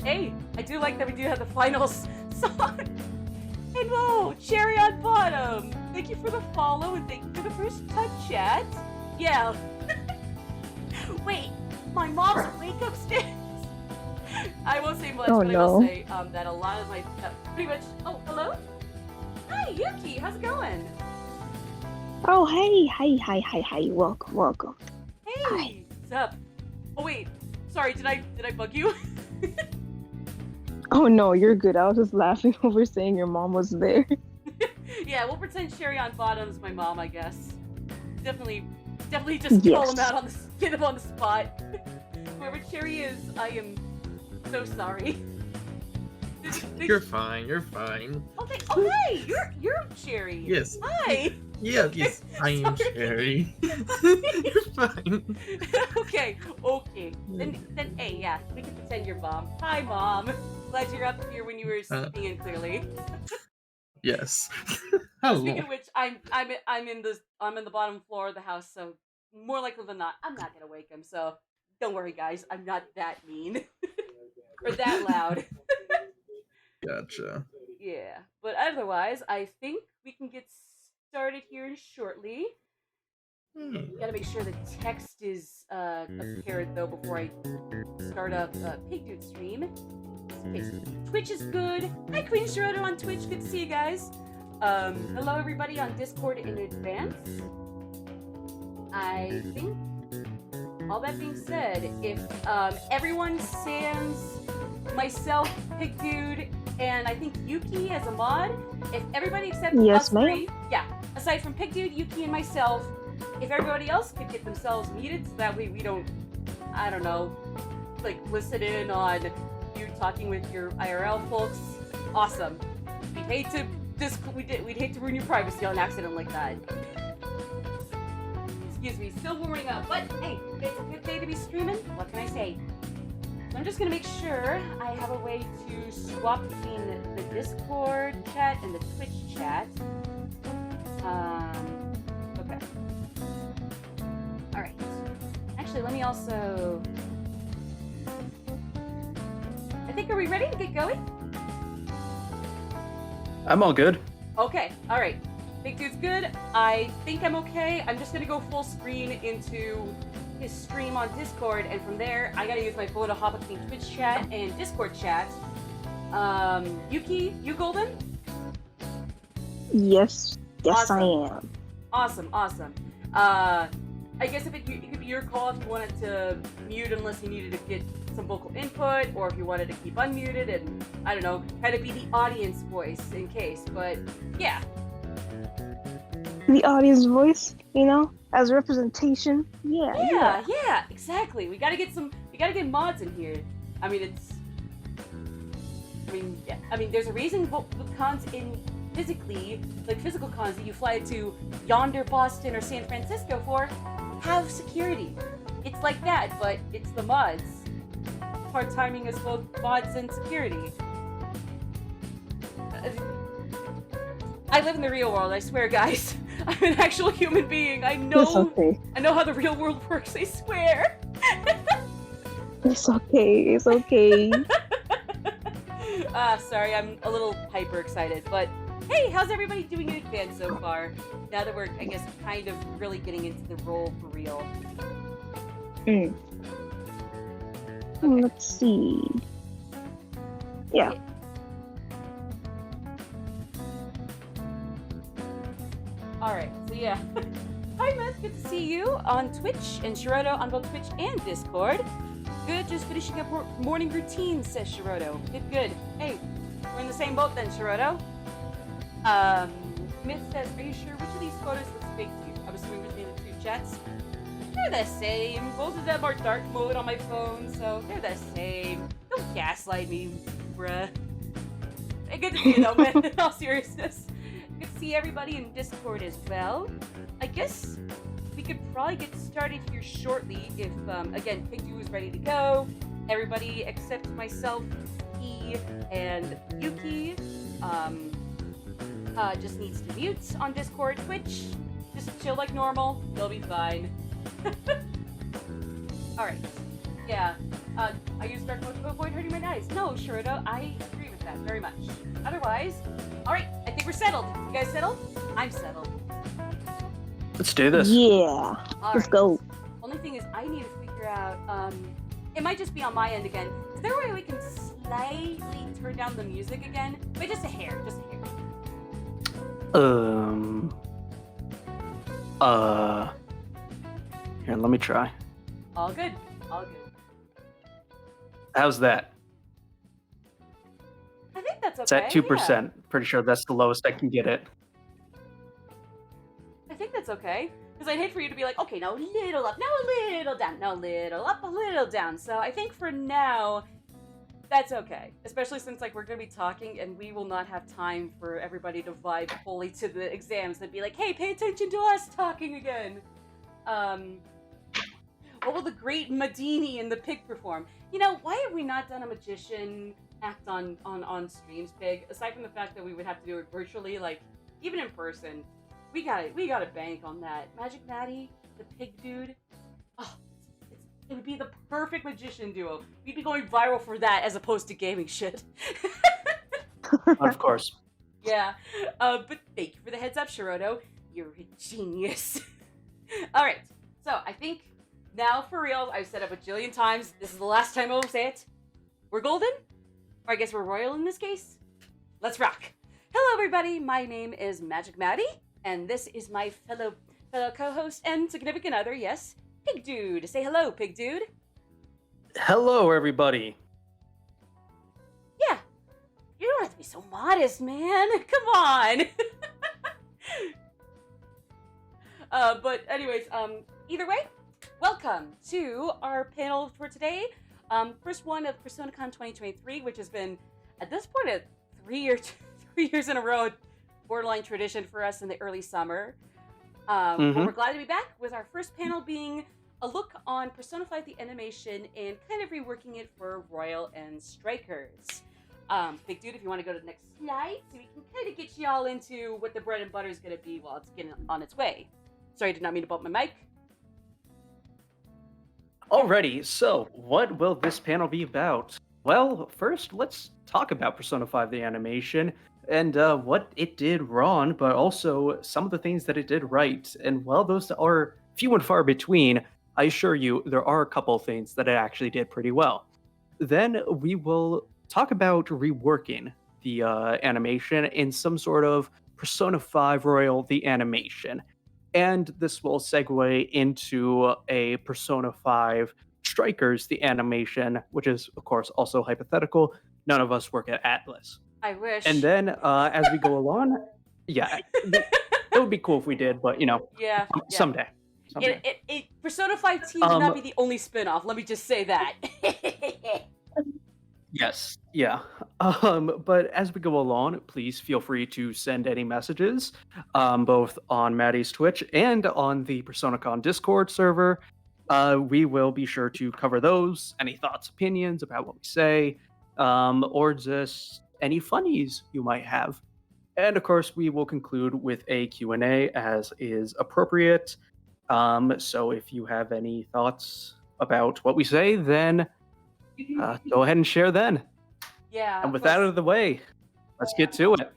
hey, I do like that we do have the final song. And whoa, cherry on bottom. Thank you for the follow and thank you for the first time chat. Yeah. Wait, my mom's awake upstairs. I won't say much, but I will say that a lot of my pretty much. Oh, hello. Hi, Yuki. How's it going? Oh, hi. Welcome. Hey, hi. What's up? Oh wait, sorry. Did I bug you? Oh no, you're good. I was just laughing over saying your mom was there. Yeah, we'll pretend Sherry on Bottom's my mom, I guess. Definitely just call him out get him on the spot. Whoever Cherry is, I am so sorry. You're fine. Okay. Oh hey, you're Cherry. Yes. Hi. Yes, I am Cherry. You're fine. Okay. Then hey, yeah, we can pretend you're mom. Hi, mom. Glad you're up here when you were sleeping in clearly. Yes. Hello. Speaking of which, I'm in the bottom floor of the house, so more likely than not, I'm not gonna wake him. So don't worry, guys. I'm not that mean or that loud. Gotcha. Yeah, but otherwise, I think we can get started here shortly. Gotta make sure the text is prepared though before I start up pigdude stream. Okay, Twitch is good. Hi, Queen Shiroto on Twitch. Good to see you guys. Hello everybody on Discord in advance. I think all that being said, if everyone sans myself, pigdude, and I think Yuki as a mod, if everybody except us three, aside from pigdude, Yuki, and myself, if everybody else could get themselves muted so that way we don't, I don't know, like listen in on you talking with your IRL folks, awesome. We'd hate to ruin your privacy on accident like that. Excuse me, still warming up, but hey, it's a good day to be streaming. What can I say? So I'm just gonna make sure I have a way to swap between the Discord chat and the Twitch chat. Okay. All right. Actually, let me also. I think, are we ready to get going? I'm all good. Okay, alright. Big Dude's good. I think I'm okay. I'm just gonna go full screen into his stream on Discord, and from there, I gotta use my phone to hop between Twitch chat and Discord chat. Yuki, you golden? Yes, awesome. I am. Awesome. I guess it could be your call if you wanted to mute unless you needed to get some vocal input, or if you wanted to keep unmuted and, I don't know, kind of be the audience voice in case, but yeah. The audience voice, as representation. Yeah, exactly. We gotta get mods in here. I mean, there's a reason cons in physical cons that you fly to yonder Boston or San Francisco for have security. It's like that, but it's the mods. Hard timing is both mods and security. I live in the real world, I swear, guys. I'm an actual human being. I know how the real world works, I swear. It's okay. Sorry, I'm a little hyper excited, but hey, how's everybody doing in advance so far? Now that we're, I guess, kind of really getting into the role for real. Okay. Let's see. Yeah. Alright, so yeah. Hi, Meth, good to see you on Twitch, and Shiroto on both Twitch and Discord. Good, just finishing up morning routine, says Shiroto. Good. Hey, we're in the same boat then, Shiroto. Myth says, are you sure which of these photos looks fake to you? I'm assuming between the two chats. They're the same. Both of them are dark mode on my phone, so they're the same. Don't gaslight me, bruh. Good to see you though, man, in all seriousness. Good to see everybody in Discord as well. I guess we could probably get started here shortly if, again, Pigdude is ready to go. Everybody except myself, E, and Yuki, just needs to mute on Discord, Twitch. Just chill like normal. They'll be fine. Alright. Yeah. I use dark mode to avoid hurting my eyes. No, Shiroto, I agree with that very much. Otherwise, alright, I think we're settled. You guys settled? I'm settled. Let's do this. Yeah. Let's go. Only thing is, I need to figure out, it might just be on my end again. Is there a way we can slightly turn down the music again? But just a hair, just a hair. Here, let me try. All good, all good. How's that? I think that's okay. It's at 2%. Pretty sure that's the lowest I can get it. I think that's okay. Because I'd hate for you to be like, okay, now a little up, now a little down, now a little up, a little down. So I think for now, that's okay. Especially since like we're going to be talking and we will not have time for everybody to vibe fully to the exams and be like, hey, pay attention to us talking again. What will the great Madini and the pig perform? You know, why have we not done a magician act on streams, Pig? Aside from the fact that we would have to do it virtually, like, even in person, we gotta bank on that. MagicMaddie, the pig dude, oh, it would be the perfect magician duo. We'd be going viral for that as opposed to gaming shit. Of course. Yeah, but thank you for the heads up, Shiroto. You're a genius. Alright, so I think now for real, I've said it a bajillion times. This is the last time I'll say it. We're golden? Or I guess we're royal in this case? Let's rock. Hello everybody, my name is MagicMaddie, and this is my fellow co-host and significant other, yes, Pig Dude. Say hello, Pig Dude. Hello, everybody. Yeah, you don't have to be so modest, man. Come on. But anyways, either way, welcome to our panel for today. First one of PersonaCon 2023, which has been, at this point, a 3 years in a row, borderline tradition for us in the early summer. But we're glad to be back with our first panel being a look on Persona 5 the animation and kind of reworking it for Royal and Strikers. Big Dude, if you want to go to the next slide, so we can kind of get y'all into what the bread and butter is going to be while it's getting on its way. Sorry, I did not mean to bump my mic. Alrighty, so what will this panel be about? Well, first, let's talk about Persona 5 the animation and what it did wrong, but also some of the things that it did right. And while those are few and far between, I assure you there are a couple of things that it actually did pretty well. Then we will talk about reworking the animation in some sort of Persona 5 Royal the animation. And this will segue into a Persona 5 Strikers, the animation, which is, of course, also hypothetical. None of us work at Atlas. I wish. And then, as we go along, yeah, it would be cool if we did, but, you know, someday. Persona 5 Team would not be the only spin-off, let me just say that. Yes, yeah. But as we go along, please feel free to send any messages, both on Maddie's Twitch and on the PersonaCon Discord server. We will be sure to cover those, any thoughts, opinions about what we say, or just any funnies you might have. And of course, we will conclude with a Q&A as is appropriate. So if you have any thoughts about what we say, then go ahead and share then. Yeah. And with that out of the way, let's get to it.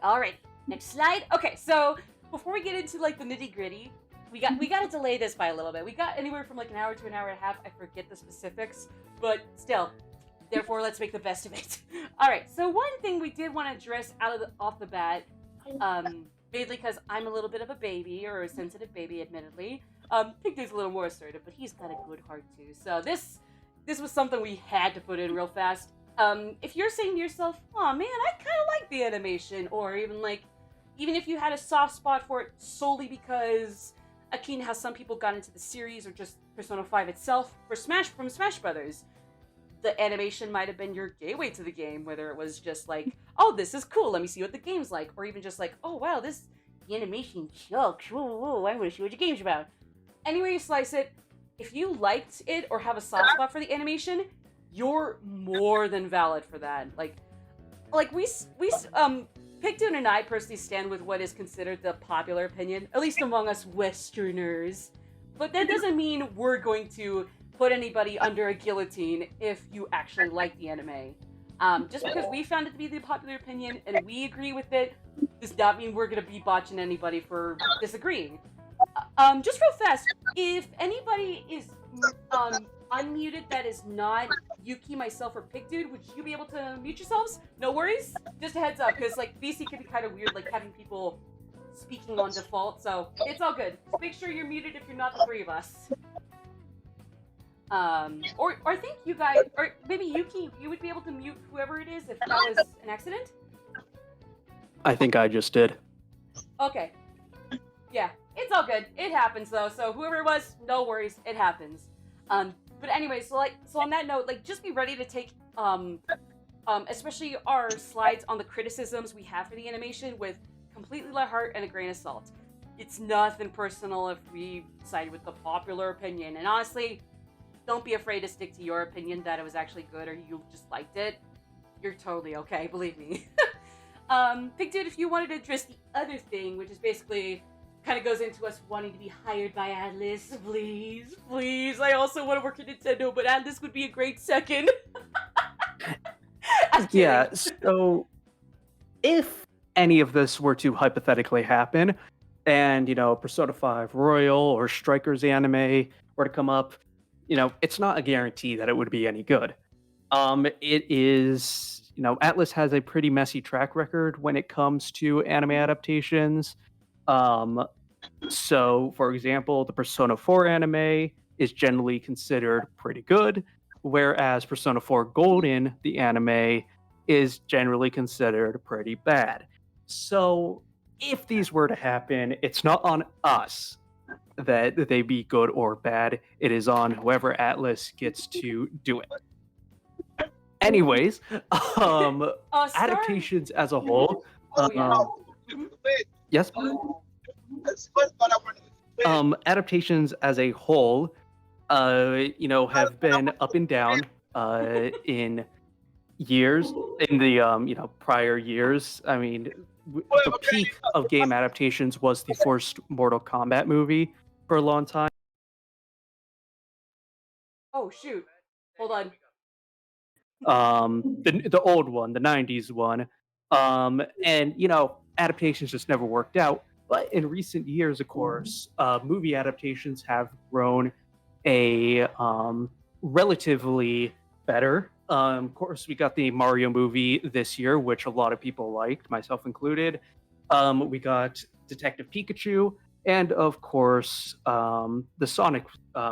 All right, next slide. Okay, so before we get into like the nitty gritty, we got to delay this by a little bit. We got anywhere from like an hour to an hour and a half. I forget the specifics, but still. Therefore, let's make the best of it. All right. So one thing we did want to address off the bat, mainly because I'm a little bit of a baby or a sensitive baby, admittedly. Pig Dude's a little more assertive, but he's got a good heart too. So this was something we had to put in real fast. If you're saying to yourself, "Oh man, I kind of like the animation," or even if you had a soft spot for it solely because akin how some people got into the series or just Persona 5 itself, from Smash Brothers, the animation might have been your gateway to the game, whether it was just like, "Oh, this is cool, let me see what the game's like," or even just like, "Oh wow, the animation sucks, whoa, I want to see what your game's about." Anyway you slice it, if you liked it or have a soft spot for the animation, you're more than valid for that. Like Pigdude and I personally stand with what is considered the popular opinion, at least among us Westerners. But that doesn't mean we're going to put anybody under a guillotine if you actually like the anime. Just because we found it to be the popular opinion and we agree with it, does not mean we're gonna be botching anybody for disagreeing. Just real fast, if anybody is unmuted that is not Yuki, myself, or Pigdude, would you be able to mute yourselves? No worries. Just a heads up, because like VC can be kind of weird, like having people speaking on default. So it's all good. Just make sure you're muted if you're not the three of us. Or I think you guys, or maybe Yuki, you would be able to mute whoever it is if that was an accident? I think I just did. Okay. Yeah, it's all good. It happens though, so whoever it was, no worries, it happens. But anyway, so on that note, like, just be ready to take, especially our slides on the criticisms we have for the animation with completely light heart and a grain of salt. It's nothing personal if we side with the popular opinion, and honestly, don't be afraid to stick to your opinion that it was actually good or you just liked it. You're totally okay, believe me. Pigdude, if you wanted to address the other thing, which is basically kind of goes into us wanting to be hired by Atlas, please, please. I also want to work at Nintendo, but Atlas would be a great second. Yeah, so if any of this were to hypothetically happen, and, you know, Persona 5 Royal or Strikers anime were to come up, you know, it's not a guarantee that it would be any good. It is, you know, Atlas has a pretty messy track record when it comes to anime adaptations. So, for example, the Persona 4 anime is generally considered pretty good, whereas Persona 4 Golden, the anime, is generally considered pretty bad. So, if these were to happen, it's not on us that they be good or bad. It is on whoever Atlas gets to do it. Anyways, adaptations as a whole. Yes. Adaptations as a whole, you know, have been up and down in years, in the you know, prior years. I mean, the peak of game adaptations was the first Mortal Kombat movie for a long time. Oh shoot! Hold on. The old one, the '90s one, and, you know, adaptations just never worked out. But in recent years, of course, movie adaptations have grown a relatively better. Of course, we got the Mario movie this year, which a lot of people liked, myself included. We got Detective Pikachu, and of course, the Sonic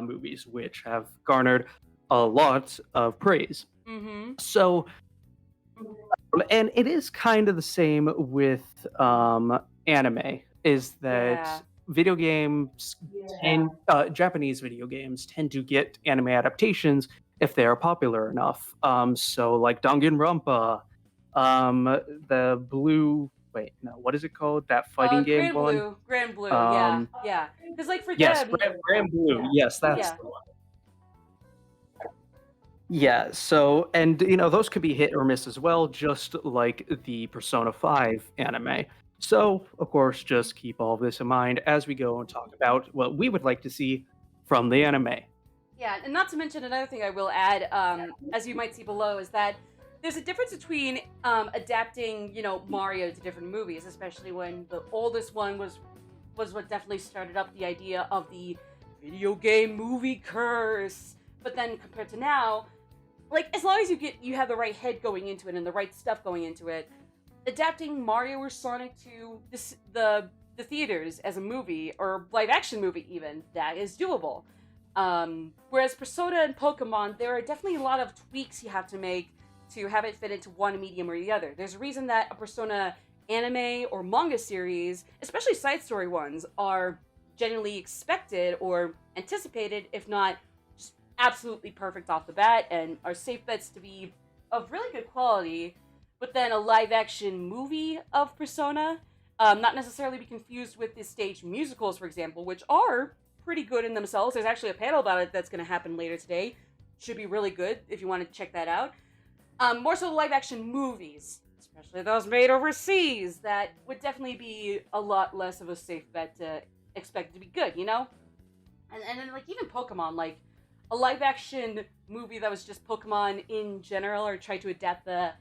movies, which have garnered a lot of praise. Mm-hmm. So, and it is kind of the same with anime, is that video games and Japanese video games tend to get anime adaptations if they are popular enough. So like Danganronpa, the blue, wait, no, what is it called? That fighting game one? Grand Blue, yeah. Because like for yes, them, Grand Blue, yes, that's the one. Yeah, so, and, you know, those could be hit or miss as well, just like the Persona 5 anime. So, of course, just keep all of this in mind as we go and talk about what we would like to see from the anime. Yeah, and not to mention another thing I will add, as you might see below, is that there's a difference between adapting, you know, Mario to different movies, especially when the oldest one was what definitely started up the idea of the video game movie curse. But then compared to now, like, as long as you have the right head going into it and the right stuff going into it, adapting Mario or Sonic to the theaters as a movie or live action movie even, that is doable. Whereas Persona and Pokemon, there are definitely a lot of tweaks you have to make to have it fit into one medium or the other. There's a reason that a Persona anime or manga series, especially side story ones, are generally expected or anticipated, if not just absolutely perfect off the bat, and are safe bets to be of really good quality. But then a live action movie of Persona, not necessarily be confused with the stage musicals, for example, which are pretty good in themselves. There's actually a panel about it that's going to happen later today. Should be really good if you want to check that out. More so live action movies, especially those made overseas, that would definitely be a lot less of a safe bet to expect to be good, you know? And then, like, even Pokemon, like, a live-action movie that was just Pokemon in general, or tried to adapt the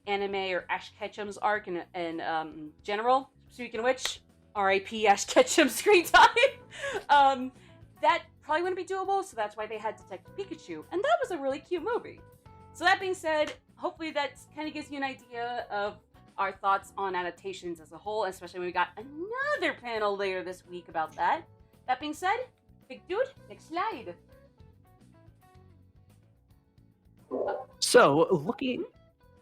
anime or Ash Ketchum's arc in general. Speaking of which, R.I.P. Ash Ketchum screen time. That probably wouldn't be doable, so that's why they had Detective Pikachu, and that was a really cute movie. So that being said, hopefully that kind of gives you an idea of our thoughts on adaptations as a whole, especially when we got another panel later this week about that. That being said, big dude, next slide. So, looking...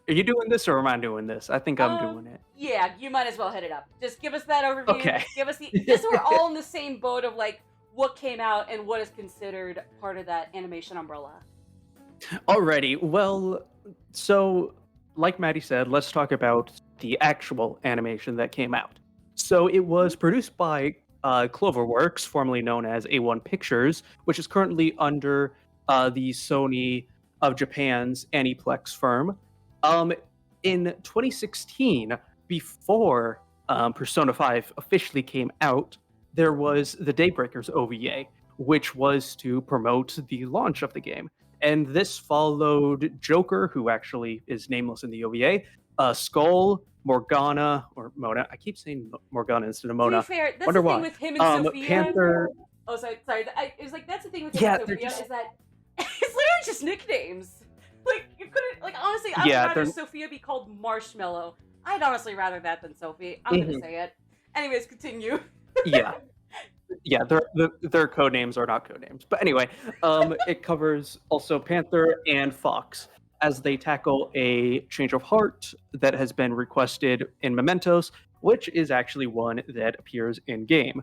Are you doing this or am I doing this? I think I'm doing it. Yeah, you might as well hit it up. Just give us that overview. Okay. Give us the... Just so we're all in the same boat of, like, what came out and what is considered part of that animation umbrella. Alrighty, well, so, like Maddie said, let's talk about the actual animation that came out. So, it was produced by Cloverworks, formerly known as A1 Pictures, which is currently under the Sony of Japan's Aniplex firm. In 2016, before Persona 5 officially came out, there was the Daybreakers OVA, which was to promote the launch of the game. And this followed Joker, who actually is nameless in the OVA, Skull, Morgana, or Mona. I keep saying Morgana instead of Mona. To be fair, that's Wonder the thing why. with him and Sophia. Panther. Oh, sorry. It was like, that's the thing with him and Sophia, just... is that it's literally just nicknames. Like, you couldn't, like, honestly, I would rather Sophia be called Marshmallow. I'd honestly rather that than Sophie. I'm gonna say it. Anyways, continue. Yeah, their code names are not code names. But anyway, it covers also Panther and Fox as they tackle a change of heart that has been requested in Mementos, which is actually one that appears in game.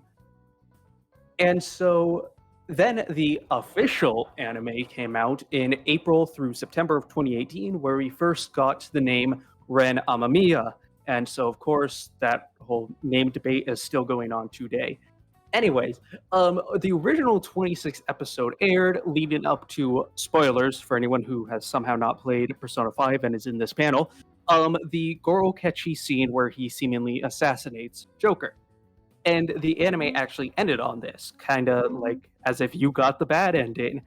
And so then the official anime came out in April through September of 2018, where we first got the name Ren Amamiya. And so, of course, that whole name debate is still going on today. Anyways, the original 26th episode aired, leading up to, spoilers for anyone who has somehow not played Persona 5 and is in this panel, the Goro Kechi scene where he seemingly assassinates Joker. And the anime actually ended on this, kind of like as if you got the bad ending.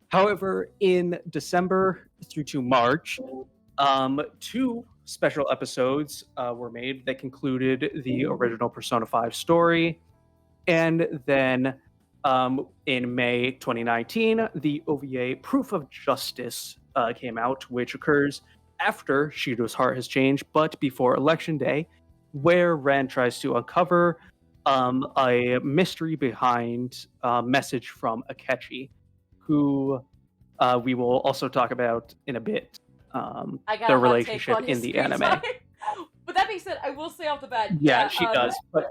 However, in December through to March, 2 special episodes were made that concluded the original Persona 5 story. And then in May 2019, the OVA Proof of Justice came out, which occurs after Shido's heart has changed, but before Election Day, where Ren tries to uncover a mystery behind a message from Akechi, who we will also talk about in a bit, their relationship in the anime. But that being said, I will say off the bat... Yeah, she does. But...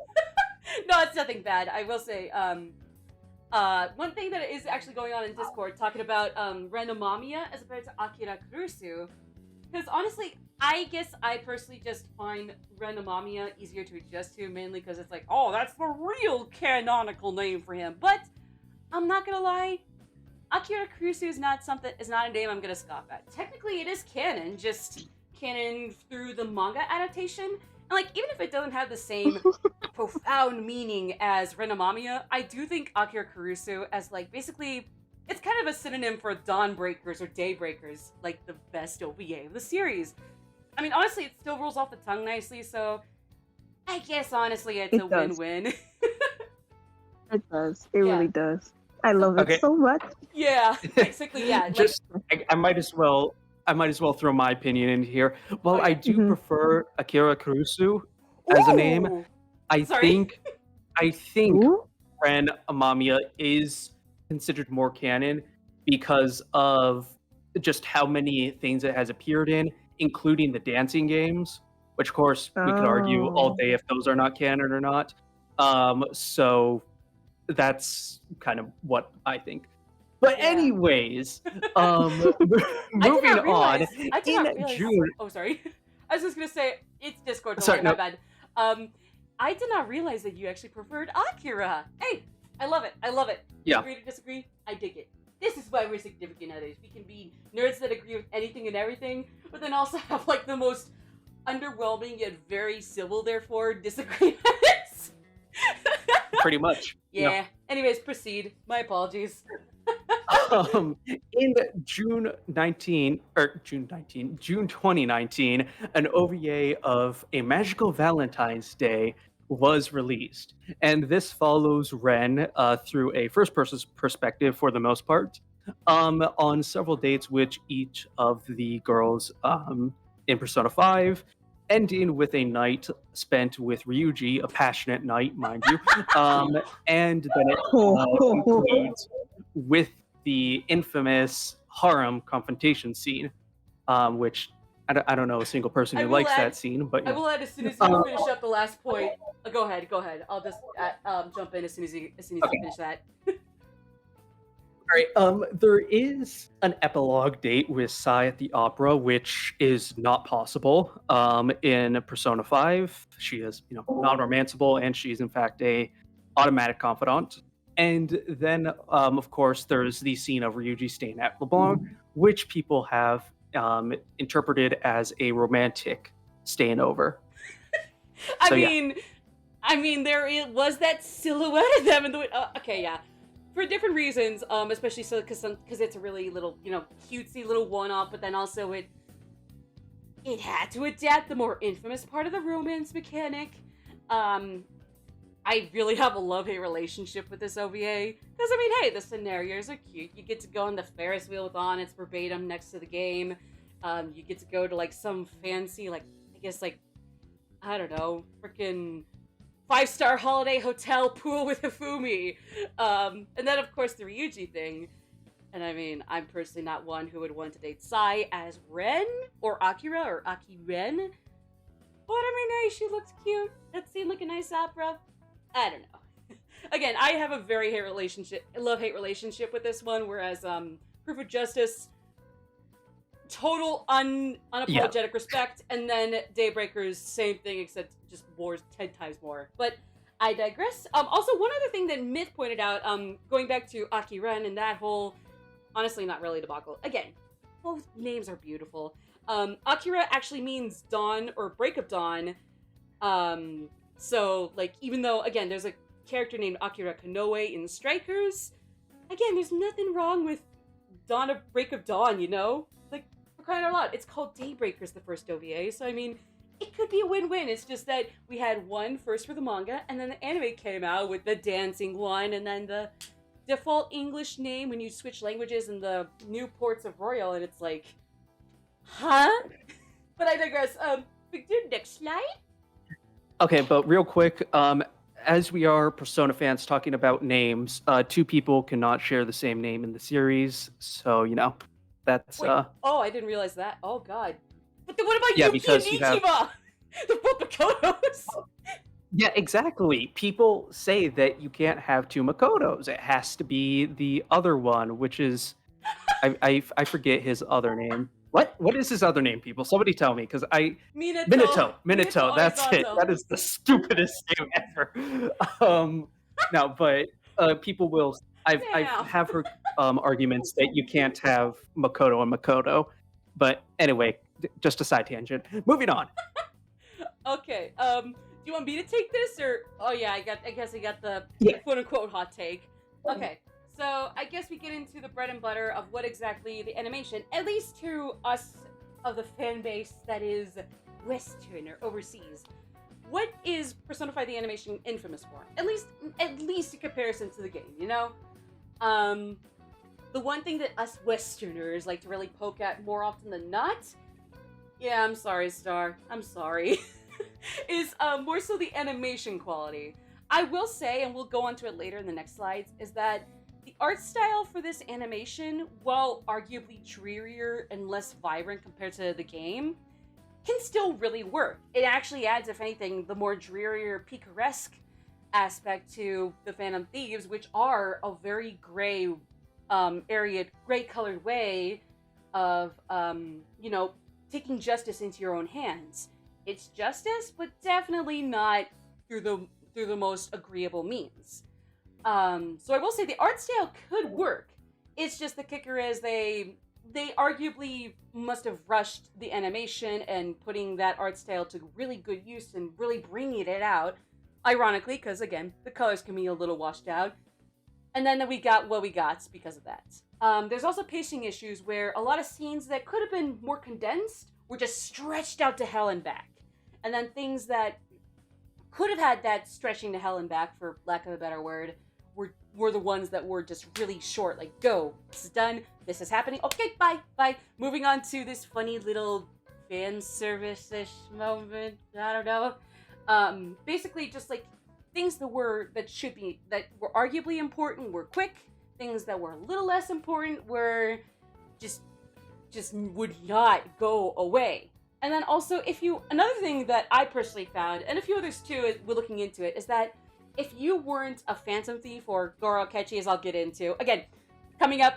No, it's nothing bad. I will say, one thing that is actually going on in Discord, talking about Ren Amamiya as opposed to Akira Kurusu, because honestly, I guess I personally just find Ren Amamiya easier to adjust to, mainly because it's like, oh, that's the real canonical name for him. But I'm not gonna lie, Akira Kurusu is not a name I'm gonna scoff at. Technically, it is canon, just canon through the manga adaptation. And like, even if it doesn't have the same profound meaning as Ren Amamiya, I do think Akira Kurusu as like basically, it's kind of a synonym for Dawnbreakers or Daybreakers, like the best OVA of the series. I mean, honestly, it still rolls off the tongue nicely, so I guess honestly it's a win-win. It does. It really does. I love it so much. Yeah, basically, yeah. Just, I might as well throw my opinion in here. While I do prefer Akira Kurusu as a name, I think Ren Amamiya is considered more canon because of just how many things it has appeared in, including the dancing games, which of course we could argue all day if those are not canon or not. So that's kind of what I think. But anyways, moving on, in June... Oh, sorry. I was just going to say, it's Discord. Sorry, my bad. I did not realize that you actually preferred Akira. Hey, I love it. I love it. Yeah. Agree to disagree? I dig it. This is why we're significant others. We can be nerds that agree with anything and everything, but then also have like the most underwhelming yet very civil, therefore, disagreements. Pretty much. Yeah. Anyways, proceed. My apologies. In June 2019, an OVA of A Magical Valentine's Day was released, and this follows Ren through a first-person perspective for the most part, on several dates, which each of the girls in Persona 5, ending with a night spent with Ryuji, a passionate night, mind you, and then it concludes with the infamous harem confrontation scene, which I don't know a single person who likes that scene, but I will add as soon as you finish up the last point. Go ahead. I'll just jump in as soon as you finish that. All right. There is an epilogue date with Sai at the opera, which is not possible. In Persona 5, she is, non-romanceable, and she's in fact a automatic confidant. And then, of course, there's the scene of Ryuji staying at LeBlanc, which people have interpreted as a romantic staying over. I mean, was that silhouette of them in the okay, yeah. For different reasons, especially so because it's a really little, cutesy little one-off, but then also it had to adapt the more infamous part of the romance mechanic. I really have a love-hate relationship with this OVA, because hey, the scenarios are cute. You get to go on the Ferris wheel with On, it's verbatim next to the game. You get to go to some fancy, I don't know, freaking 5-star holiday hotel pool with Hifumi. And then, of course, the Ryuji thing. And I'm personally not one who would want to date Sai as Ren, or Akira, or Aki-Ren. But hey, she looks cute. That seemed like a nice opera. I don't know. Again, I have a very love-hate relationship with this one, whereas Proof of Justice, total unapologetic respect, and then Daybreakers, same thing, except just more 10 times more. But I digress. Also, one other thing that Myth pointed out, going back to Aki-Ren and that whole, honestly, not really debacle. Again, both names are beautiful. Akira actually means dawn or break of dawn. So, even though, again, there's a character named Akira Konoe in Strikers, again, there's nothing wrong with break of dawn, for crying out loud. It's called Daybreakers, the first OVA, so it could be a win-win. It's just that we had one first for the manga, and then the anime came out with the dancing one, and then the default English name when you switch languages in the new ports of Royal, and it's huh? But I digress. Big dude, next slide. Okay, but real quick, as we are Persona fans talking about names, two people cannot share the same name in the series, so, that's... Wait, I didn't realize that. Oh, God. But then what about Yuki because and Ichiba? The Makotos? Yeah, exactly. People say that you can't have two Makotos. It has to be the other one, which is... I forget his other name. What is his other name, people? Somebody tell me, because Minato. That's it. That is the stupidest name ever. No, but people will. I've heard arguments that you can't have Makoto and Makoto, but anyway, just a side tangent. Moving on. Okay. Do you want me to take this, or I guess I got the quote unquote hot take. Okay. So, I guess we get into the bread and butter of what exactly the animation, at least to us of the fan base that is Western or overseas. What is Persona 5 the animation infamous for? At least in comparison to the game, The one thing that us Westerners like to really poke at more often than not, yeah, I'm sorry, Star, I'm sorry, is more so the animation quality. I will say, and we'll go on to it later in the next slides, is that the art style for this animation, while arguably drearier and less vibrant compared to the game, can still really work. It actually adds, if anything, the more drearier, picaresque aspect to the Phantom Thieves, which are a very gray, gray-colored way of, taking justice into your own hands. It's justice, but definitely not through the most agreeable means. So I will say the art style could work. It's just the kicker is they arguably must have rushed the animation and putting that art style to really good use and really bringing it out. Ironically, because again, the colors can be a little washed out. And then we got what we got because of that. There's also pacing issues where a lot of scenes that could have been more condensed were just stretched out to hell and back. And then things that could have had that stretching to hell and back, for lack of a better word, were the ones that were just really short. Like, go, this is done, this is happening, okay, bye. Moving on to this funny little fan service-ish moment, I don't know. Basically just like things that were arguably important were quick. Things that were a little less important were just would not go away. And then also, another thing that I personally found, and a few others too, we're looking into it, is that if you weren't a Phantom Thief or Goro Akechi, as I'll get into, again, coming up,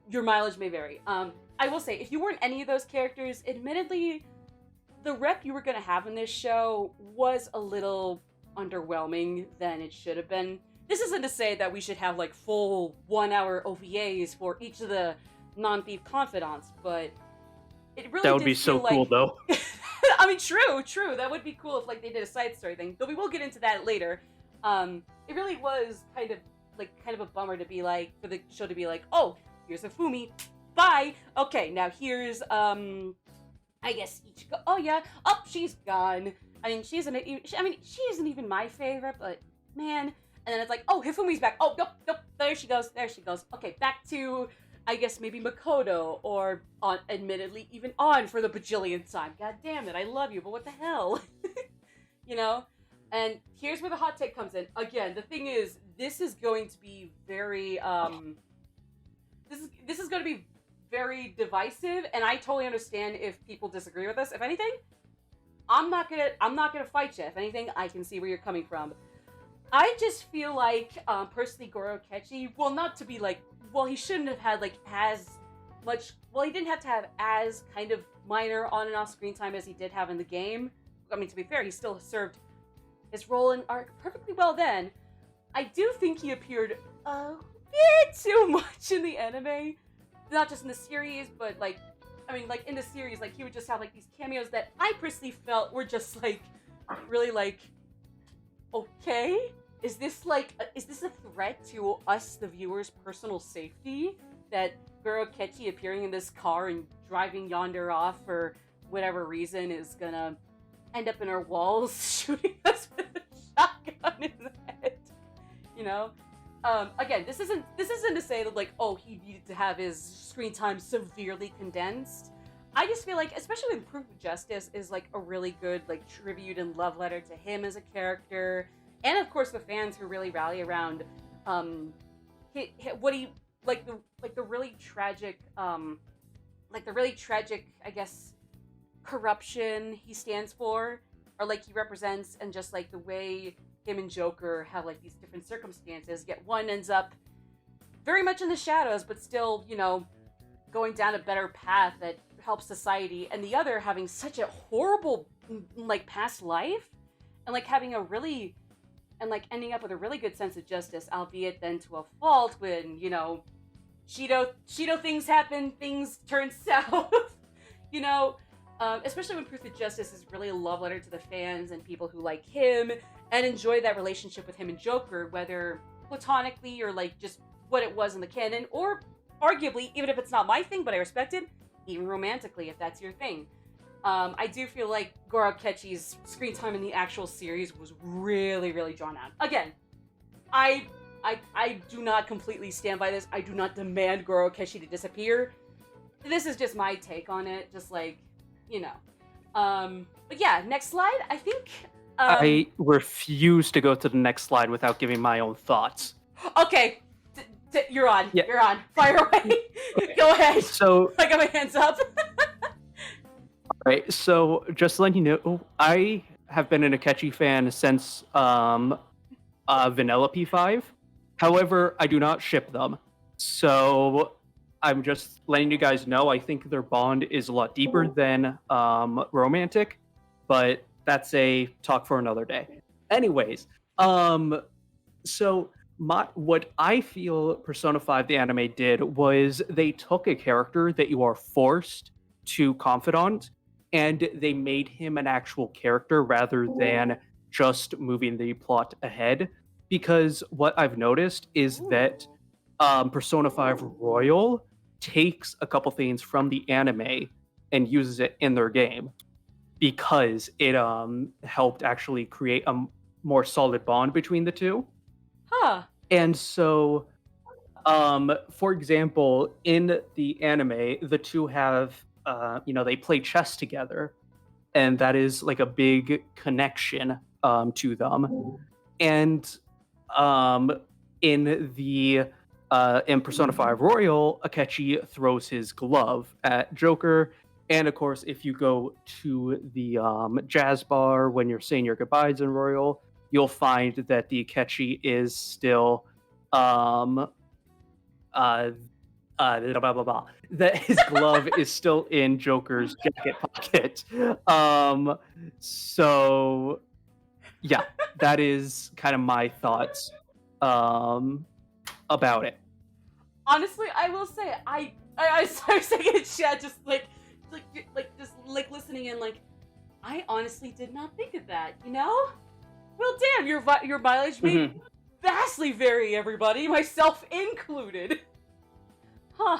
your mileage may vary. I will say, if you weren't any of those characters, admittedly, the rep you were going to have in this show was a little underwhelming than it should have been. This isn't to say that we should have like full 1-hour OVAs for each of the non-thief confidants, but it really that would be so cool, though. I mean, true. That would be cool if like they did a side story thing. Though we will get into that later. It really was kind of a bummer to be like, for the show to be like, oh, here's a Fumi, bye. Okay, now here's I guess Ichiko. Oh yeah, she's gone. I mean, she isn't even my favorite, but man. And then it's like, oh, Hifumi's back. Oh, nope, there she goes. Okay, back to, I guess, maybe Makoto, or admittedly, even on for the bajillionth time. God damn it, I love you, but what the hell? You know? And here's where the hot take comes in. Again, the thing is, this is going to be very, this is going to be very divisive, and I totally understand if people disagree with us. If anything, I'm not gonna fight you. If anything, I can see where you're coming from. I just feel like, personally, Goro Akechi, he shouldn't have had, as much, he didn't have to have as kind of minor on and off screen time as he did have in the game. I mean, to be fair, he still served his role in arc perfectly well then. I do think he appeared a bit too much in the anime. Not just in the series, but, in the series, he would just have, these cameos that I personally felt were just, really, okay? Is this a threat to us, the viewers' personal safety? That Goro Akechi appearing in this car and driving yonder off for whatever reason is gonna end up in our walls shooting us with a shotgun in the head? You know? Again, this isn't to say that, he needed to have his screen time severely condensed. I just feel like, especially with Proof of Justice, is, a really good, tribute and love letter to him as a character. And of course, the fans who really rally around, the really tragic, I guess, corruption he stands for, or he represents, and just the way him and Joker have these different circumstances. Yet one ends up very much in the shadows, but still, going down a better path that helps society, and the other having such a horrible, past life, and having a really. And, ending up with a really good sense of justice, albeit then to a fault when, Shido things happen, things turn south, especially when Proof of Justice is really a love letter to the fans and people who like him and enjoy that relationship with him and Joker, whether platonically or, just what it was in the canon, or arguably, even if it's not my thing, but I respect it, even romantically, if that's your thing. I do feel like Goro Akechi's screen time in the actual series was really, really drawn out. Again, I do not completely stand by this. I do not demand Goro Akechi to disappear. This is just my take on it. Just but yeah, next slide. I think. I refuse to go to the next slide without giving my own thoughts. Okay, you're on. Yeah. You're on. Fire away. Okay. Go ahead. So I got my hands up. Right, so just to let you know, I have been an Akechi fan since Vanilla P5. However, I do not ship them. So I'm just letting you guys know, I think their bond is a lot deeper than romantic, but that's a talk for another day. Anyways, so what I feel Persona 5 the anime did was they took a character that you are forced to confidant, and they made him an actual character rather than just moving the plot ahead. because what I've noticed is that Persona 5 Royal takes a couple things from the anime and uses it in their game because it helped actually create a more solid bond between the two. Huh. And so, for example, in the anime, the two have, they play chess together, and that is like a big connection to them. And in the in Persona 5 Royal, Akechi throws his glove at Joker. And of course, if you go to the jazz bar when you're saying your goodbyes in Royal, you'll find that the Akechi is still blah, blah, blah, blah, that his glove is still in Joker's jacket pocket. So yeah, that is kind of my thoughts about it. Honestly, I will say I started saying in chat just like listening in, like, I honestly did not think of that, you know? Well, damn, your mileage may vastly vary, everybody, myself included. Huh.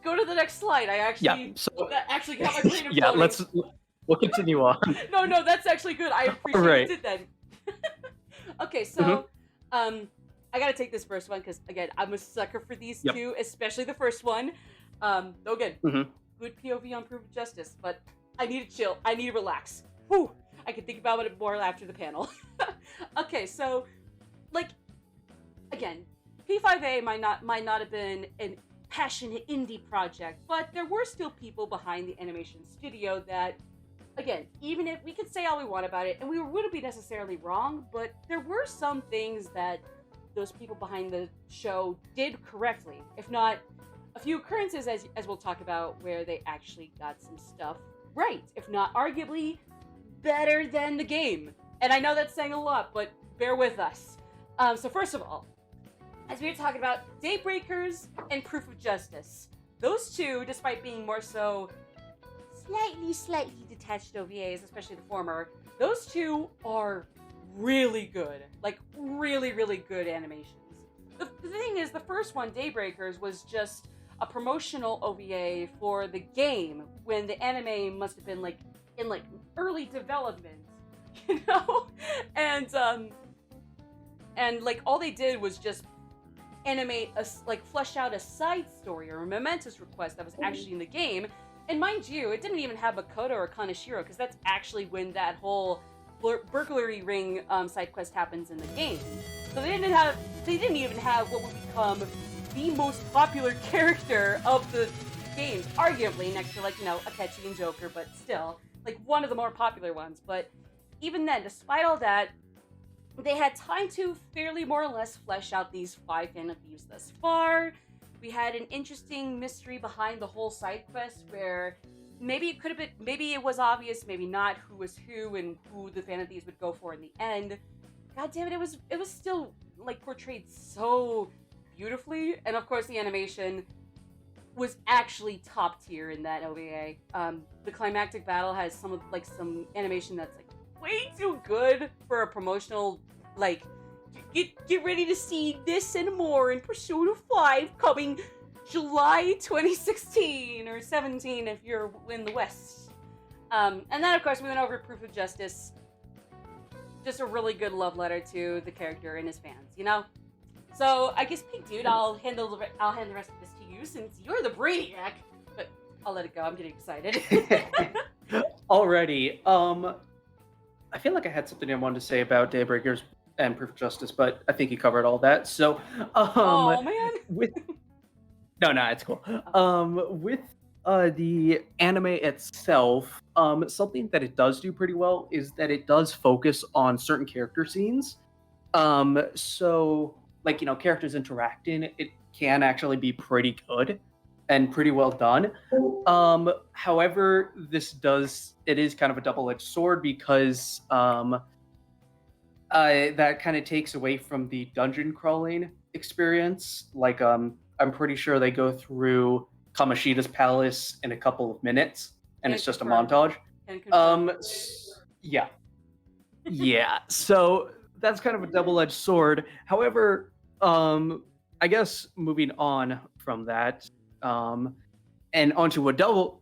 Go to the next slide. I actually actually got my brain we'll continue on. No, that's actually good. I appreciate it then. Okay, so I gotta take this first one because again, I'm a sucker for these two, especially the first one. Though again, good POV on Proof of Justice, but I need to chill. I need to relax. Whew. I can think about it more after the panel. Okay, so like again, P5A might not have been an passionate indie project, but there were still people behind the animation studio that, again, even if we could say all we want about it, and we wouldn't be necessarily wrong, but there were some things that those people behind the show did correctly, if not a few occurrences, as we'll talk about, where they actually got some stuff right, if not arguably better than the game. And I know that's saying a lot, but bear with us. So first of all, as we were talking about, Daybreakers and Proof of Justice. Those two, despite being more so slightly detached OVAs, especially the former, those two are really good. Like, really, really good animations. The thing is, the first one, Daybreakers, was just a promotional OVA for the game, when the anime must have been, like, in, like, early development, you know? And like, all they did was just animate flesh out a side story or a momentous request that was actually in the game. And mind you, it didn't even have Makoto or Kaneshiro, because that's actually when that whole burglary ring side quest happens in the game. So they didn't even have what would become the most popular character of the games, arguably next to, like, you know, Akechi and Joker, but still, like, one of the more popular ones. But even then, despite all that, they had time to fairly more or less flesh out these 5 Phantom Thieves thus far. We had an interesting mystery behind the whole side quest where maybe it could have been, maybe it was obvious, maybe not, who was who and who the Phantom Thieves would go for in the end. God damn it, it was still, like, portrayed so beautifully. And of course, the animation was actually top tier in that OVA. The climactic battle has some animation that's, like, way too good for a promotional, like, get ready to see this and more in Persona 5 coming July 2016 or 17 if you're in the West. And then, of course, we went over Proof of Justice. Just a really good love letter to the character and his fans, you know? So, I guess, pigdude, I'll hand the rest of this to you since you're the brainiac. But I'll let it go. I'm getting excited. Alrighty. I feel like I had something I wanted to say about Daybreakers and Proof of Justice, but I think you covered all that. So, oh man, no, it's cool. With the anime itself, something that it does do pretty well is that it does focus on certain character scenes. So, like, you know, characters interacting, it can actually be pretty good and pretty well done. However, it is kind of a double-edged sword because that kind of takes away from the dungeon crawling experience. Like, I'm pretty sure they go through Kamoshida's palace in a couple of minutes, and it's just a montage. Yeah. Yeah. So that's kind of a double-edged sword. However, I guess moving on from that, and onto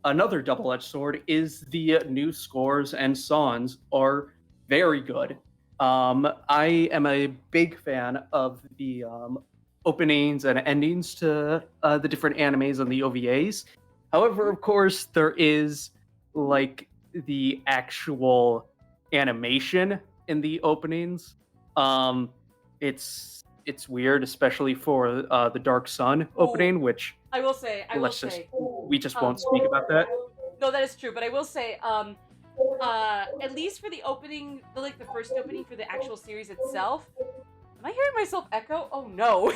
another double-edged sword is the new scores and songs are very good. I am a big fan of the openings and endings to the different animes and the OVAs. However, of course, there is like the actual animation in the openings. It's weird, especially for the Dark Sun opening, which I will say, we just won't speak about that. No, that is true, but I will say, at least for the opening, the first opening for the actual series itself. Am I hearing myself echo? Oh no.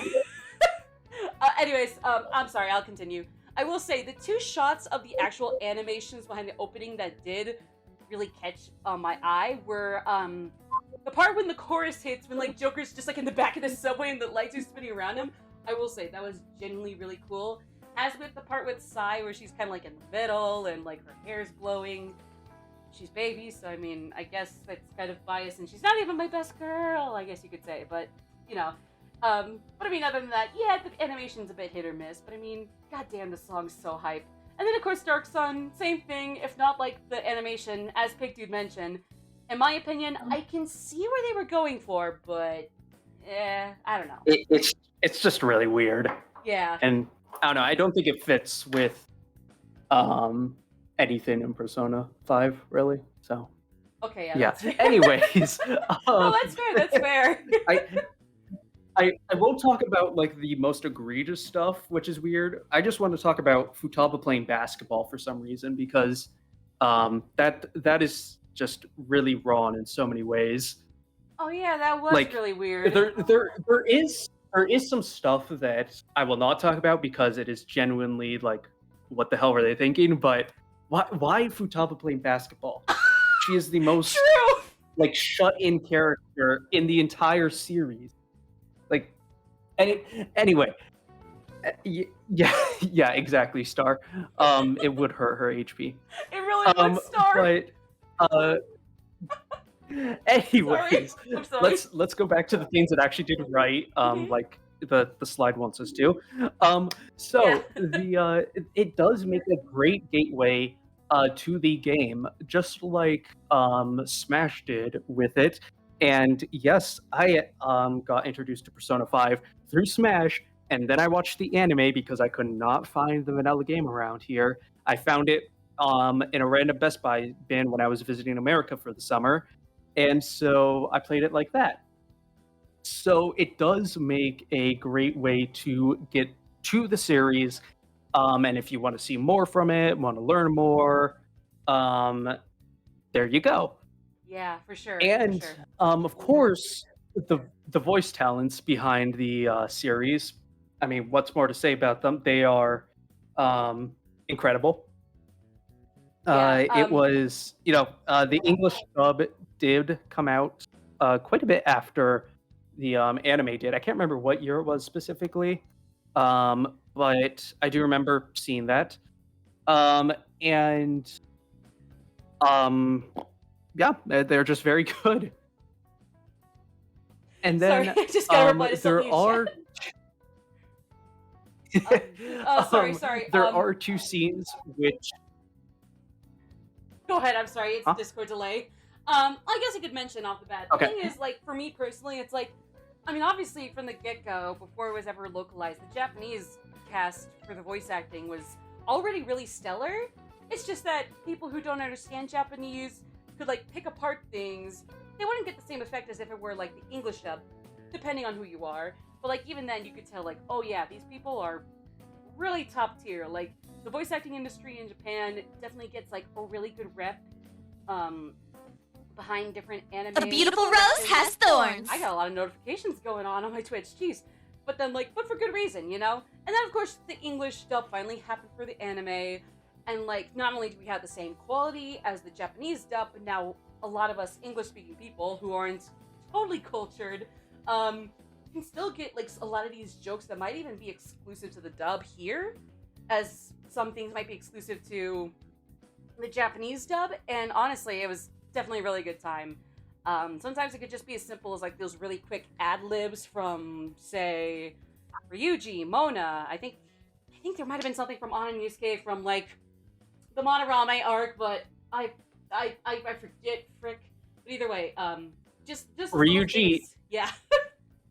Anyways, I'm sorry, I'll continue. I will say, the two shots of the actual animations behind the opening that did really catch my eye were, the part when the chorus hits, when, like, Joker's just, like, in the back of the subway and the lights are spinning around him. I will say, that was genuinely really cool. As with the part with Sai, where she's kind of, like, in the middle, and, like, her hair's blowing. She's baby, so, I mean, I guess that's kind of biased, and she's not even my best girl, I guess you could say, but, you know. But I mean, other than that, yeah, the animation's a bit hit or miss, but I mean, goddamn, the song's so hype. And then, of course, Dark Sun, same thing, if not like the animation, as pigdude mentioned. In my opinion, I can see where they were going for, but, I don't know. It's just really weird. Yeah. And, I don't know, I don't think it fits with, anything in Persona 5, really, so. Okay, yeah. That's fair. Anyways. No, that's fair. I won't talk about like the most egregious stuff, which is weird. I just want to talk about Futaba playing basketball for some reason because that is just really wrong in so many ways. Oh yeah, that was like, really weird. There is some stuff that I will not talk about because it is genuinely like, what the hell were they thinking? But why Futaba playing basketball? She is the most True. like shut-in character in the entire series. Like, anyway, yeah, exactly, Star. It would hurt her HP. It really would, Star. But anyways, I'm sorry. let's go back to the things that actually did right. Like the slide wants us to. It does make a great gateway to the game, just like Smash did with it. And yes, I got introduced to Persona 5 through Smash, and then I watched the anime because I could not find the vanilla game around here. I found it in a random Best Buy bin when I was visiting America for the summer, and so I played it like that. So it does make a great way to get to the series, and if you want to see more from it, want to learn more, there you go. Yeah, for sure. And for sure. Of course, the voice talents behind the series. I mean, what's more to say about them? They are incredible. It was, the English dub did come out quite a bit after the anime did. I can't remember what year it was specifically, but I do remember seeing that. Yeah, they're just very good. And then sorry, I just gotta reply to there are sorry. There are two scenes which. Go ahead. I'm sorry. It's Discord delay. I guess I could mention off the bat. The thing is, like, for me personally, it's like, I mean, obviously from the get-go, before it was ever localized, the Japanese cast for the voice acting was already really stellar. It's just that people who don't understand Japanese could, like, pick apart things. They wouldn't get the same effect as if it were, like, the English dub, depending on who you are. But, like, even then, you could tell, like, oh yeah, these people are really top tier. Like, the voice acting industry in Japan definitely gets, like, a really good rep behind different anime. A beautiful rose has thorns. I got a lot of notifications going on my Twitch, jeez. But then, like, but for good reason, you know? And then, of course, the English dub finally happened for the anime. And, like, not only do we have the same quality as the Japanese dub, but now a lot of us English-speaking people who aren't totally cultured can still get, like, a lot of these jokes that might even be exclusive to the dub here, as some things might be exclusive to the Japanese dub. And honestly, it was definitely a really good time. Sometimes it could just be as simple as like those really quick ad-libs from, say, Ryuji, Mona. I think there might have been something from Anan Yusuke from like the Monorame arc, but I forget, frick. But either way, just Ryuji. Yeah.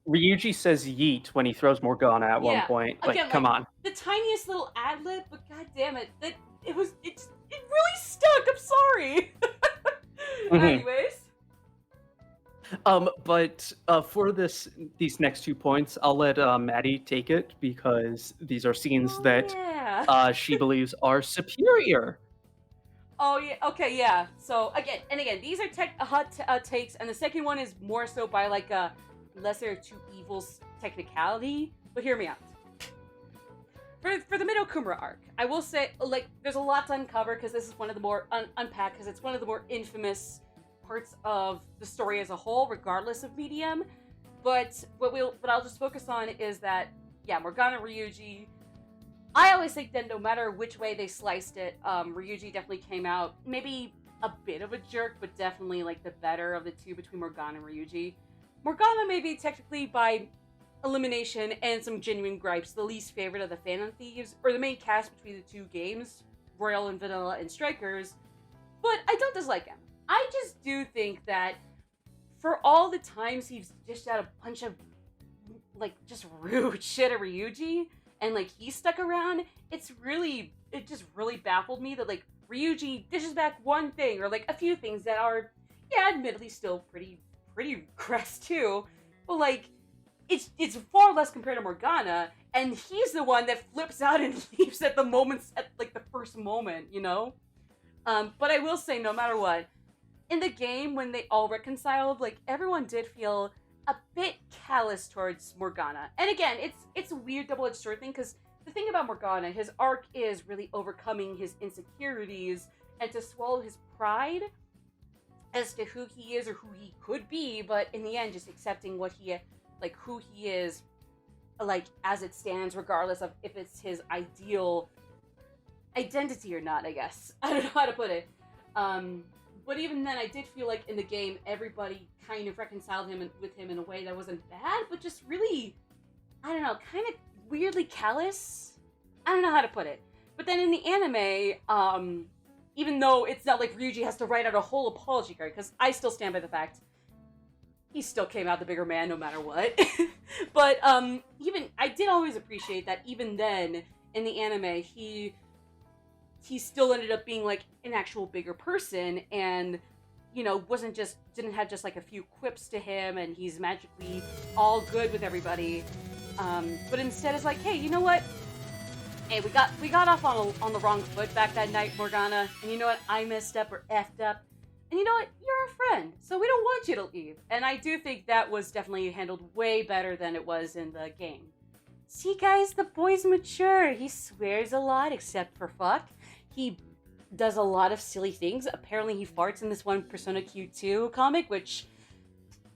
Ryuji says yeet when he throws Morgana at one point. Like, Again, come on. The tiniest little ad lib, but god damn it, it really stuck. I'm sorry. Anyways. But for these next 2 points, I'll let Maddie take it because these are scenes that she believes are superior. Oh yeah, okay, yeah. So again, these are hot takes, and the second one is more so by like a lesser two evils technicality. But hear me out. For the Mido Kumara arc, I will say like there's a lot to uncover because this is one of the more unpacked because it's one of the more infamous parts of the story as a whole, regardless of medium. But what I'll just focus on is that Morgana Ryuji. I always think that no matter which way they sliced it, Ryuji definitely came out maybe a bit of a jerk, but definitely like the better of the two between Morgana and Ryuji. Morgana may be technically by elimination and some genuine gripes the least favorite of the Phantom Thieves, or the main cast between the two games, Royal and Vanilla and Strikers, but I don't dislike him. I just do think that for all the times he's dished out a bunch of like just rude shit at Ryuji, and like he stuck around, it just really baffled me that like Ryuji dishes back one thing or like a few things that are admittedly still pretty crass too, but like it's far less compared to Morgana, and he's the one that flips out and leaves at the first moment, you know? But I will say, no matter what, in the game when they all reconciled, like everyone did feel a bit callous towards Morgana. And again, it's a weird double-edged sword thing, because the thing about Morgana, his arc is really overcoming his insecurities and to swallow his pride as to who he is or who he could be, but in the end, just accepting who he is, like, as it stands, regardless of if it's his ideal identity or not, I guess. I don't know how to put it. But even then, I did feel like in the game, everybody kind of reconciled with him in a way that wasn't bad, but just really, I don't know, kind of weirdly callous? I don't know how to put it. But then in the anime, even though it's not like Ryuji has to write out a whole apology card, because I still stand by the fact he still came out the bigger man no matter what. But even I did always appreciate that even then in the anime he still ended up being like an actual bigger person, and you know didn't have just like a few quips to him and he's magically all good with everybody. But instead it's like, hey, you know what? Hey, we got off on the wrong foot back that night, Morgana, and you know what? I messed up or effed up. And you know what? You're a friend, so we don't want you to leave. And I do think that was definitely handled way better than it was in the game. See, guys, the boy's mature. He swears a lot, except for fuck. He does a lot of silly things. Apparently, he farts in this one Persona Q2 comic, which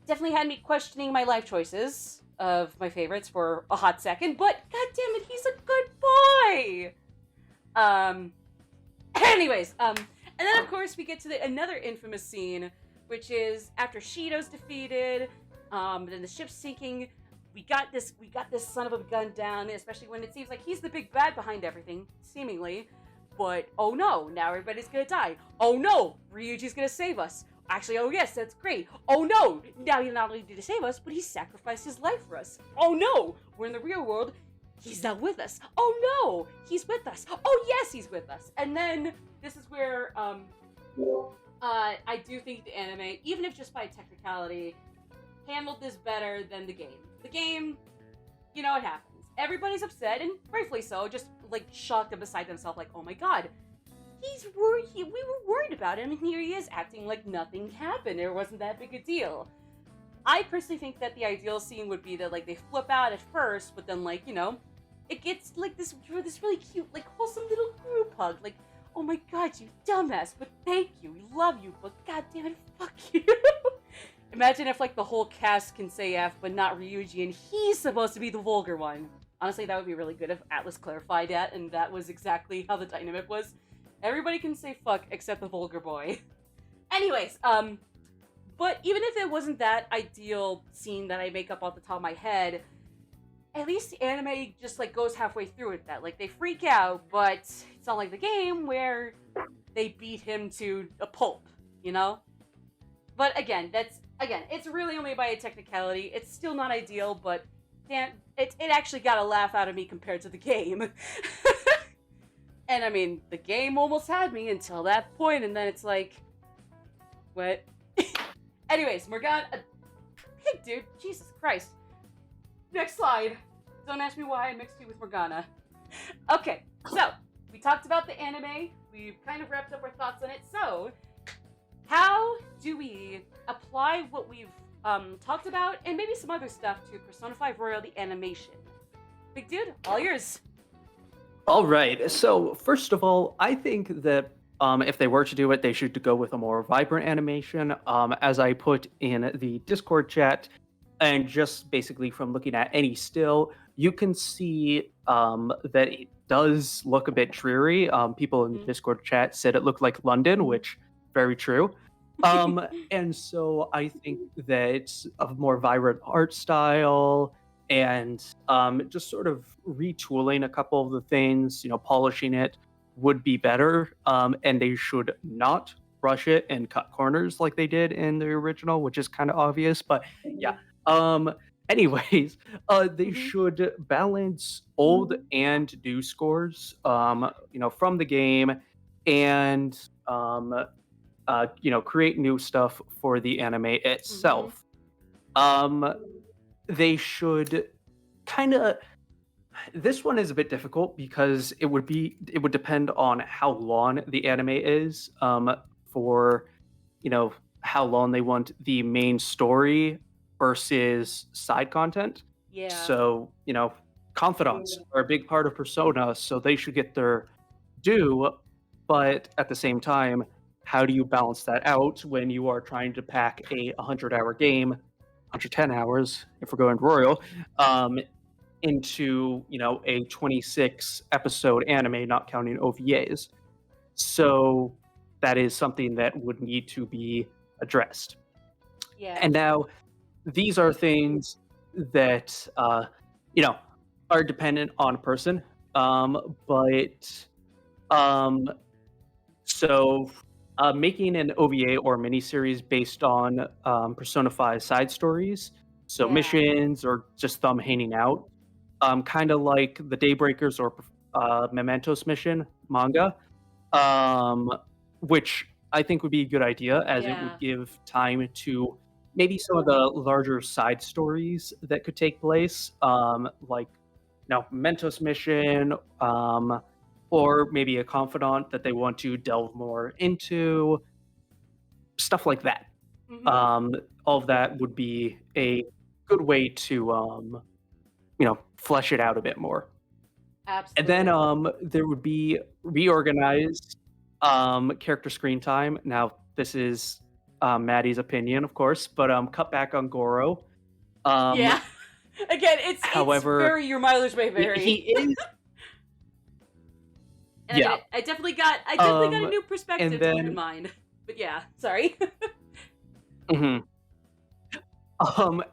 definitely had me questioning my life choices of my favorites for a hot second. But, god damn it, he's a good boy! Anyways, and then, of course, we get to another infamous scene, which is after Shido's defeated, then the ship's sinking. We got this son of a gun down, especially when it seems like he's the big bad behind everything, seemingly. But, oh no, now everybody's gonna die. Oh no, Ryuji's gonna save us. Actually, oh yes, that's great. Oh no, now he not only did he save us, but he sacrificed his life for us. Oh no, we're in the real world. He's not with us. Oh no, he's with us. Oh yes, he's with us. And then this is where I do think the anime, even if just by technicality, handled this better than the game. The game, you know, it happens. Everybody's upset, and rightfully so, just like shocked and beside themselves, like, oh my god, he's worried. We were worried about him, and here he is acting like nothing happened. It wasn't that big a deal. I personally think that the ideal scene would be that like they flip out at first, but then like, you know, it gets like this really cute, like wholesome little group hug, like, oh my god, you dumbass, but thank you, we love you, but god damn it, fuck you. Imagine if like the whole cast can say F, but not Ryuji, and he's supposed to be the vulgar one. Honestly, that would be really good if Atlas clarified that, and that was exactly how the dynamic was. Everybody can say fuck except the vulgar boy. Anyways, But even if it wasn't that ideal scene that I make up off the top of my head, at least the anime just like goes halfway through with that. Like they freak out, but it's not like the game where they beat him to a pulp, you know? But again, it's really only by a technicality. It's still not ideal, but it actually got a laugh out of me compared to the game. And I mean, the game almost had me until that point, and then it's like, what? Anyways, Morgana, hey dude, Jesus Christ. Next slide. Don't ask me why I mixed you with Morgana. Okay, so we talked about the anime. We've kind of wrapped up our thoughts on it. So, how do we apply what we've talked about and maybe some other stuff to Persona 5 Royal the animation? Big dude, all yours. All right. So first of all, I think that if they were to do it, they should go with a more vibrant animation. As I put in the Discord chat, and just basically from looking at any still, you can see that it does look a bit dreary. People in the Discord chat said it looked like London, which very true. And so I think that a more vibrant art style and just sort of retooling a couple of the things, polishing it would be better. And they should not rush it and cut corners like they did in the original, which is kind of obvious. But yeah. Anyways, they should balance old and new scores, from the game, and create new stuff for the anime itself. They should kind of. This one is a bit difficult because it would depend on how long the anime is, for how long they want the main story versus side content. Yeah. So, confidants are a big part of Persona, so they should get their due. But at the same time, how do you balance that out when you are trying to pack a 100-hour game, 110 hours if we're going Royal, into, a 26-episode anime, not counting OVAs. So that is something that would need to be addressed. Yeah. And now, these are things that are dependent on a person, making an OVA or miniseries based on Persona 5 side stories, so missions or just them hanging out, kind of like the Daybreakers or Mementos mission manga, which I think would be a good idea, as it would give time to maybe some of the larger side stories that could take place, like Mementos mission, or maybe a confidant that they want to delve more into, stuff like that. All of that would be a good way to flesh it out a bit more. Absolutely. And then there would be reorganized character screen time. Now, this is Maddie's opinion, of course, but cut back on Goro. Again, it's very your mileage may vary. He is. And yeah, I definitely got a new perspective to keep in mind. But yeah, sorry. And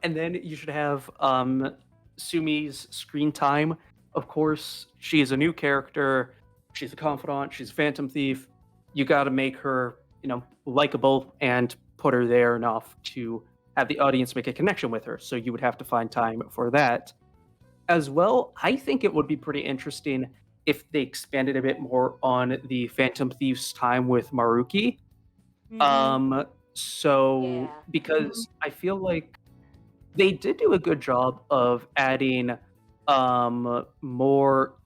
then you should have Sumi's screen time. Of course, she is a new character. She's a confidant. She's a phantom thief. You got to make her, likable and put her there enough to have the audience make a connection with her. So you would have to find time for that. As well, I think it would be pretty interesting if they expanded a bit more on the Phantom Thief's time with Maruki. Because I feel like they did do a good job of adding more,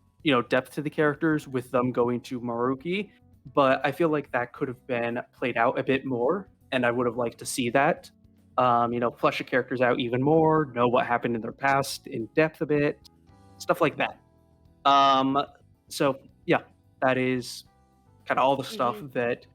depth to the characters with them going to Maruki, but I feel like that could have been played out a bit more, and I would have liked to see that. Flesh the characters out even more, know what happened in their past in depth a bit, stuff like that. So yeah, that is kind of all the stuff that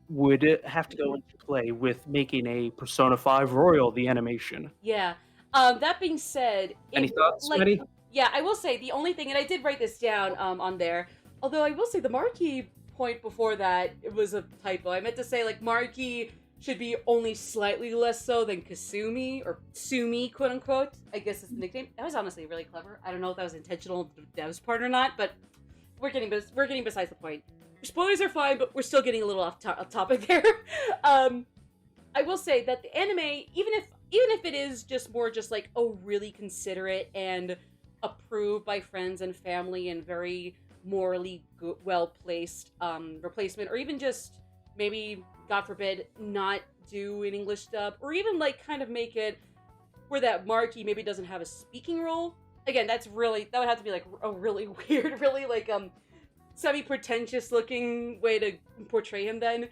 would have to go into play with making a Persona 5 Royal the animation. Yeah. That being said, any thoughts, Maddie? Yeah, I will say the only thing, and I did write this down on there, although I will say the Maruki point before that, it was a typo. I meant to say, Maruki should be only slightly less so than Kasumi, or Sumi, quote unquote. I guess is the nickname. That was honestly really clever. I don't know if that was intentional Dev's part or not, but we're getting besides the point. Spoilers are fine, but we're still getting a little off topic there. I will say that the anime, even if it is just more just like a really considerate and approved by friends and family and very morally well placed replacement, or even just maybe, God forbid, not do an English dub, or even like kind of make it where that Marky maybe doesn't have a speaking role. Again, that would have to be like a really weird, really like semi-pretentious looking way to portray him then.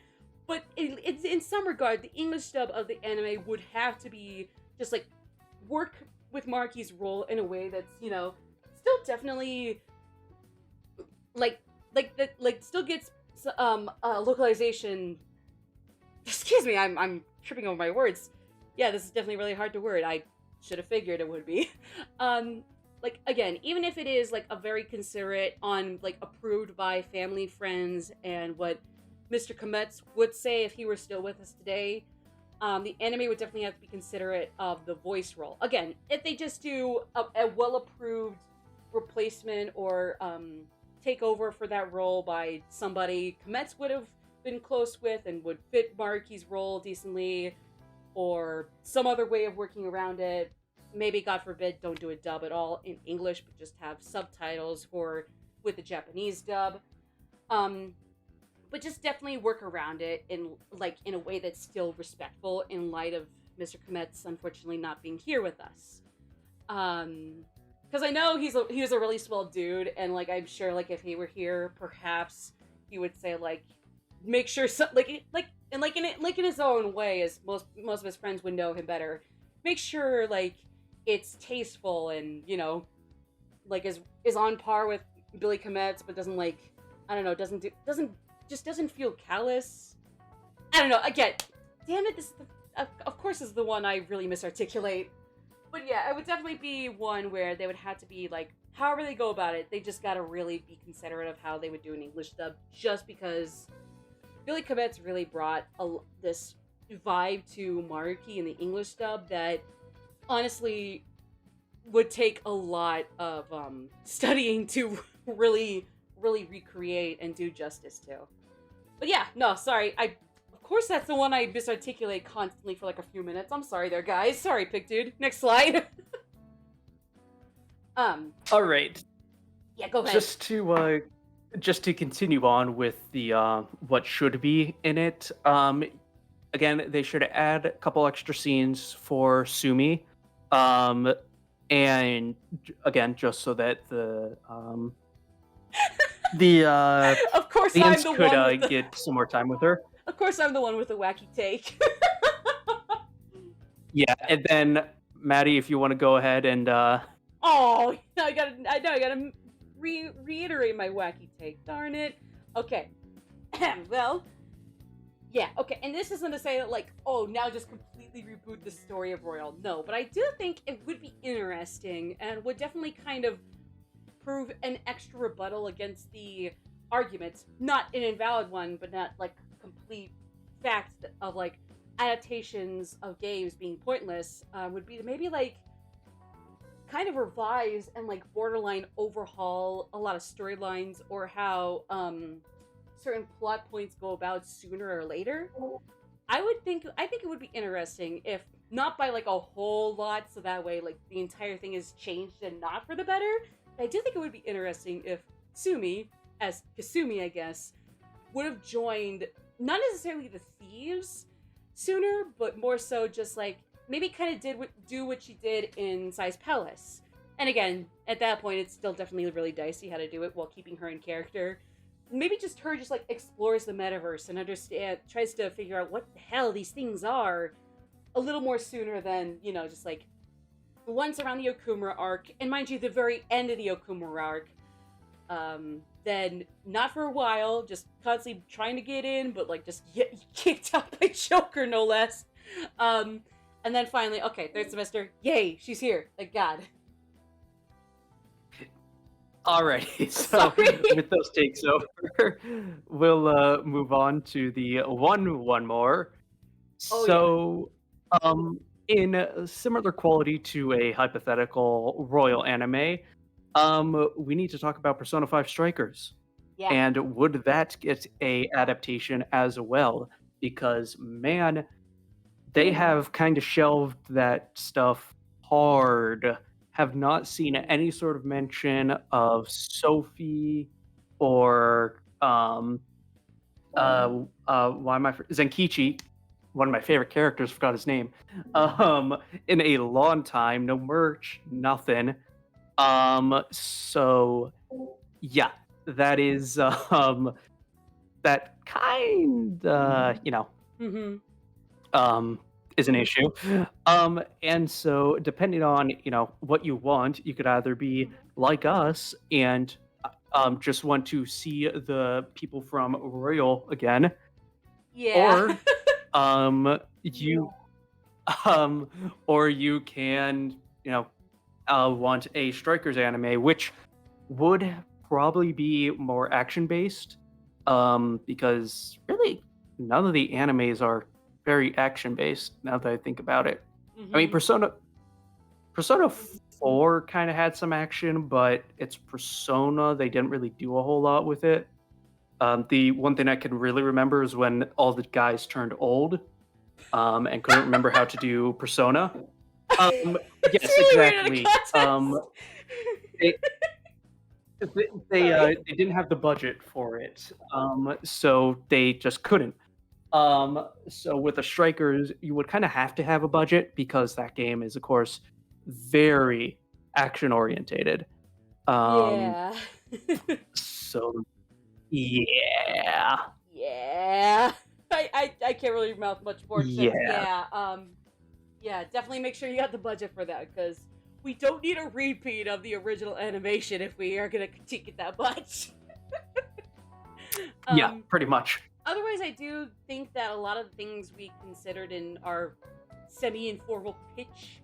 But in some regard, the English dub of the anime would have to be just like work with Marky's role in a way that's, you know, still definitely still gets localization. Excuse me, I'm tripping over my words. Yeah, this is definitely really hard to word. I should have figured it would be. Like, again, even if it is like a very considerate, on like approved by family, friends, and what Mr. Kometsu would say if he were still with us today, the anime would definitely have to be considerate of the voice role. Again, if they just do a well-approved replacement or takeover for that role by somebody Kometsu would have been close with and would fit Maruki's role decently, or some other way of working around it. Maybe, God forbid, don't do a dub at all in English, but just have subtitles with the Japanese dub. But just definitely work around it in a way that's still respectful in light of Mr. Kometsu unfortunately not being here with us. Because I know he was a really swell dude, and like I'm sure like if he were here, perhaps he would say like make sure in his own way, as most of his friends would know him better. Make sure like it's tasteful and, you know, like is on par with Billy Kometsu, but doesn't like, I don't know, doesn't feel callous. I don't know. Again, damn it, of course is the one I really misarticulate. But yeah, it would definitely be one where they would have to be like, however they go about it, they just gotta really be considerate of how they would do an English dub, just because Billy Kometsu really brought this vibe to Maruki in the English dub that honestly would take a lot of studying to really recreate and do justice to. But yeah, no, sorry, of course that's the one I misarticulate constantly for like a few minutes. I'm sorry there, guys. Sorry, pigdude. Next slide. All right. Yeah, go ahead. Just to continue on with the what should be in it. Again, they should add a couple extra scenes for Sumi. And again, just so that the of course the I'm ants the could one with get some more time with her. Of course I'm the one with the wacky take. Yeah, and then Maddie, if you want to go ahead and Oh, I gotta reiterate my wacky take. Darn it. Okay. Well, yeah, okay, and this isn't to say that, like, oh, now just completely reboot the story of Royal. No, but I do think it would be interesting and would definitely kind of prove an extra rebuttal against the arguments. Not an invalid one, but not, like, complete fact of, like, adaptations of games being pointless, would be to maybe, like, kind of revise and, like, borderline overhaul a lot of storylines, or how, certain plot points go about sooner or later. I think it would be interesting, if not by like a whole lot, so that way like the entire thing is changed and not for the better. I do think it would be interesting if Sumi, as Kasumi I guess, would have joined not necessarily the thieves sooner, but more so just like maybe kind of do what she did in Sai's Palace. And again, at that point it's still definitely really dicey how to do it while keeping her in character. Maybe just her just like explores the metaverse and tries to figure out what the hell these things are a little more sooner than, you know, just like once around the Okumura arc, and mind you, the very end of the Okumura arc, then not for a while, just constantly trying to get in, but like just get kicked out by Joker, no less. And then finally, okay, third semester, yay, she's here, thank God. Alrighty, so with those takes over, we'll move on to the one more. Oh yeah. So, in a similar quality to a hypothetical royal anime, we need to talk about Persona 5 Strikers. Yeah. And would that get a adaptation as well? Because man, they have kind of shelved that stuff hard. Have not seen any sort of mention of Sophie or why am I Zenkichi, one of my favorite characters, forgot his name. In a long time, no merch, nothing. So yeah, that is that kind Mm-hmm. is an issue. And so depending on, what you want, you could either be like us and just want to see the people from Royal again, Yeah. you or you can, want a Strikers anime, which would probably be more action based, because really none of the animes are very action based now that I think about it. I mean, Mm-hmm. Persona 4 kind of had some action, but it's Persona. They didn't really do a whole lot with it. The one thing I can really remember is when all the guys turned old, and couldn't remember how to do Persona. Um, It's yes, really weird in a exactly. context. They, Sorry. they didn't have the budget for it, so they just couldn't. So with the Strikers, you would kind of have to have a budget because that game is, of course, very action orientated. Um, Yeah. so yeah, Yeah. I can't really mouth much more to that. yeah, Yeah, definitely make sure you got the budget for that, because we don't need a repeat of the original animation if we are gonna critique it that much. yeah, pretty much. Otherwise, I do think that a lot of the things we considered in our semi-informal pitch